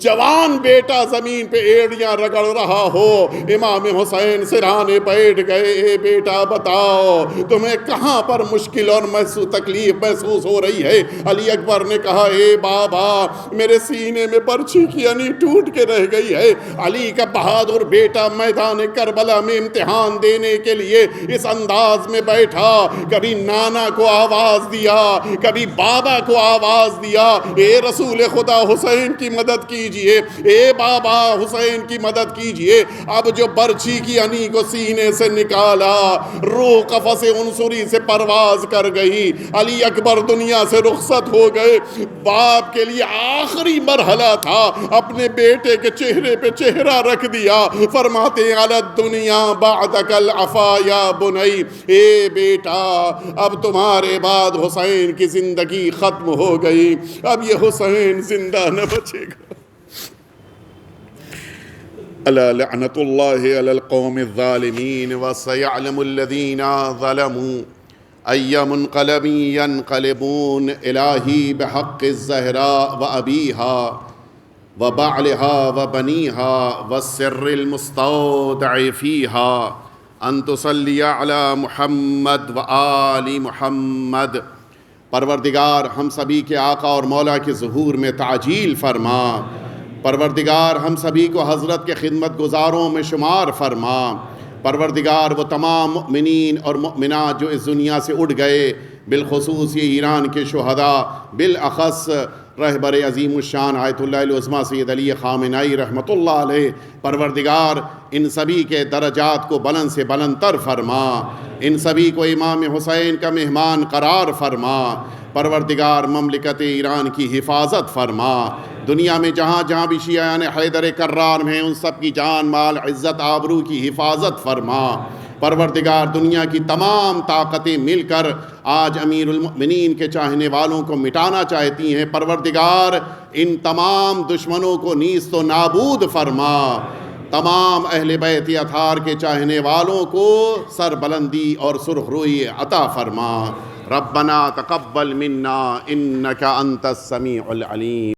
S1: جوان بیٹا زمین پہ ایڑیاں رگڑ رہا ہو۔ امام حسین سرہانے بیٹھ گئے، اے بیٹا بتاؤ تمہیں کہاں پر مشکل اور تکلیف محسوس ہو رہی ہے؟ علی اکبر نے کہا اے بابا میرے سینے میں برچھی کی انی ٹوٹ کے رہ گئی ہے۔ علی کا بہادر بیٹا میدان کربلا میں امتحان دینے کے لیے اس انداز میں بیٹھا، کبھی نانا کو آواز دیا، کبھی بابا کو آواز دیا، اے رسول خدا حسین کی مدد کیجئے، اے بابا حسین کی مدد کیجئے۔ اب جو برچھی کی انی کو سینے سے نکالا، روح قفس عنصری سے پرواز کر گئی، علی اکبر دنیا سے رخصت ہو گئے۔ باپ کے لیے آخری مرحلہ تھا، اپنے بیٹے کے چہرے پہ چہرہ رکھ دیا۔ فرماتے علی الدنیا بعدک العفا یا بنی، اے بیٹا اب تمہارے بعد حسین کی زندگی ختم ہو گئی، اب یہ حسین زندہ نہ بچے گا۔ الا لعنت اللہ علی القوم الظالمین وسیعلم الذین ظلموا ای منقلب ینقلبون الہی بحق الزہراء وابیہا وبعلها وبنیہا والسر المستودع فیہا ان تصلی علی محمد وآل محمد۔ پروردگار ہم سبھی کے آقا اور مولا کے ظہور میں تعجیل فرما، پروردگار ہم سبھی کو حضرت کے خدمت گزاروں میں شمار فرما، پروردگار وہ تمام مؤمنین اور مؤمنات جو اس دنیا سے اٹھ گئے، بالخصوص یہ ایران کے شہداء، بالاخص رہبر عظیم الشان آیت اللہ العظمیٰ سید علی خامنئی رحمۃ اللہ علیہ، پروردگار ان سبھی کے درجات کو بلند سے بلند تر فرما، ان سبھی کو امام حسین کا مہمان قرار فرما، پروردگار مملکت ایران کی حفاظت فرما، دنیا میں جہاں جہاں بھی شیعان حیدر کرار میں ہیں ان سب کی جان مال عزت آبرو کی حفاظت فرما، پروردگار دنیا کی تمام طاقتیں مل کر آج امیر المؤمنین کے چاہنے والوں کو مٹانا چاہتی ہیں، پروردگار ان تمام دشمنوں کو نیست و نابود فرما، تمام اہل بیت اطہار کے چاہنے والوں کو سر بلندی اور سرخ روئی عطا فرما۔ ربنا تقبل منا انک انت السمیع العلیم۔